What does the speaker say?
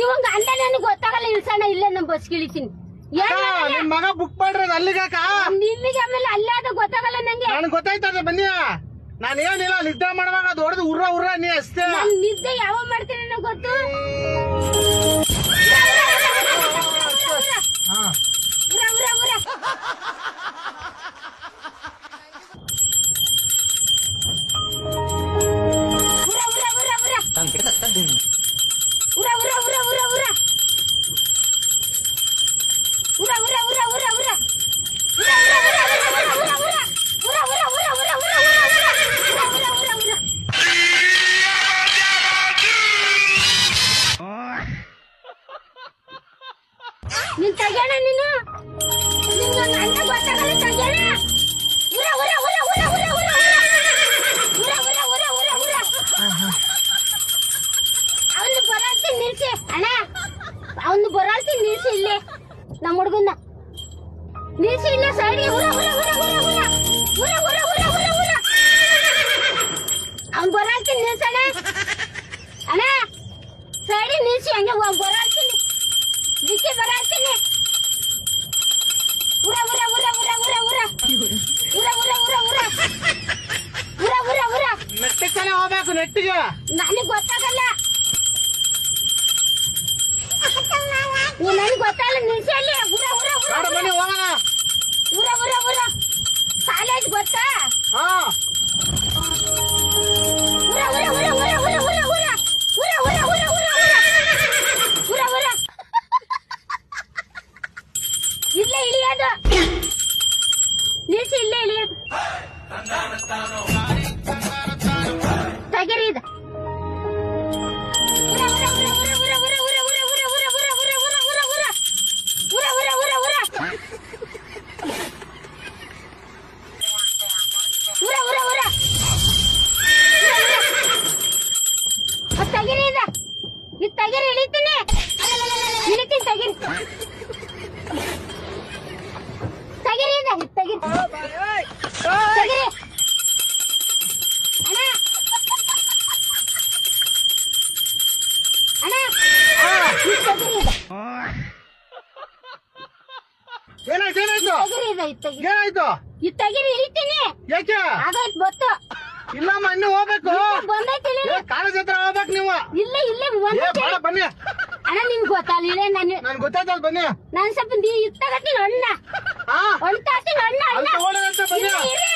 ನೀವು ಗಂಡ ನನಗೆ ಗೊತ್ತಾಗಲ್ಲ ಇಳ್ಸೋಣ ಇಲ್ಲೇ ನಮ್ ಬಸ್ ಇಳಿತೀನಿ ನಿಮ್ ಮಗ ಬುಕ್ ಮಾಡ್ರದ ಅಲ್ಲಿಗಾಕ ನಿಲ್ಲಿಗೆ ಆಮೇಲೆ ಅಲ್ಲಾದ ಗೊತ್ತಾಗಲ್ಲ ನಂಗೆ ನನ್ಗೆ ಗೊತ್ತಾಯ್ತದ ಬನ್ನಿ ನಾನು ಏನಿಲ್ಲ ನಿದ್ದೆ ಮಾಡುವಾಗ ಅದು ಹೊಡೆದು ಉರ್ರ ಉರ್ರ ನೀ ಅಷ್ಟೇ ನಿದ್ದೆ ಯಾವ ಮಾಡ್ತೀನಿ ಅನ್ನೋ ಗೊತ್ತು ನೀನ್ ತಗೋಣ ನೀನು ಅಣ್ಣ ಗೊತ್ತಾಗಲ್ಲ ತಗೋಣ ಅವನು ಬರಾಲ್ತಿ ನಿಲ್ಸಿ ಅಣ್ಣ ಅವನು ಬರಾಲ್ತಿ ನಿಲ್ಸಿ ಇಲ್ಲೇ ನಮ್ಮ ಹುಡುಗನ್ನ ನಿಲ್ಸಿ ಇಲ್ಲ ಸೈಡಿ ಅವ್ನು ಬರಾಲ್ತಿ ನಿಲ್ಸಣ್ಣ ಅಣ್ಣ ಸೈಡಿ ನಿಲ್ಸಿ ಹಂಗೆ ಬರಾಲ್ತೀನಿ ದಿಕ್ಕೆ ಬರಾಲ್ತೀನಿ ಉರ ಉರ ಉರ ಉರ ಉರ ಉರ ಉರ ಉರ ಉರ ಉರ ಉರ ಉರ ಉರ ನೆಟ್ಟಿಗೆ ಹೋಗ್ಬೇಕು ನೆಟ್ಟಿಗೆ ನನಗೆ ಗೊತ್ತಾಗಲ್ಲ ನನಗೆ ಗೊತ್ತಾಗಲ್ಲ ನಿಲ್ಸಿ ಅಲ್ಲಿ ಉರ ಉರ ಉರ ಬನ್ನಿ ಹೋಗೋಣ ಉರ ಉರ ಉರ ಕಾಲೇಜ್ ಗೊತ್ತಾ ಉರ ಉರ ಉರ ಉರ ಉರ ಉರ ಉರ ಉರ ಉರ ಉರ ಉರ ಉರ ಉರ ಇಲ್ಲೇ ಇಳಿಯೋದು ನಿಲ್ಸಿ ಇಲ್ಲೇ ಇಳಿಯೋದು ತೆಗಿರಿ ಇದು ತೆಗಿರಿ ಇದು ಇದು ತೆಗಿರಿ ಇಳಿತೀನಿ ಇಳಿತೀನಿ ತೆಗಿರಿ ತೆಗಿರಿ ಇದು ತೆಗಿರಿ ತೆಗಿರಿ ಅಣ್ಣ ಏನಾಯ್ತು ಏನಾಯ್ತು ಏನಾಯ್ತು ತೆಗಿರಿ ಇಳಿತೀನಿ ಯಾಕೆ ಆಗಾಯ್ತು ಬತ್ತು ಇಲ್ಲಮ್ಮ ಇನ್ನು ಹೋಗ್ಬೇಕು ಬಂದೈತಿ ಕಾಲೇಜ್ ಹತ್ರ ಹೋಗ್ಬೇಕು ನೀವು ಇಲ್ಲೇ ಇಲ್ಲೇ ಬನ್ನಿ ಅಣ್ಣ ನಿಮ್ಗೆ ಗೊತ್ತಾಗಲಿಲ್ಲ ನನ್ ಗೊತ್ತಾಯ್ತಲ್ ಬನ್ನಿ ನಾನು ಸ್ವಲ್ಪ ಇತ್ತಾಗತ್ತೀನಿ ಅಣ್ಣ ಹಾ ಹೊಂಟಾಗ್ತೀನಿ ಅಣ್ಣ ಅಲ್ಲಿ ತಗೊಳ್ಳೋದಂತೆ ಬನ್ನಿ ಇರಿ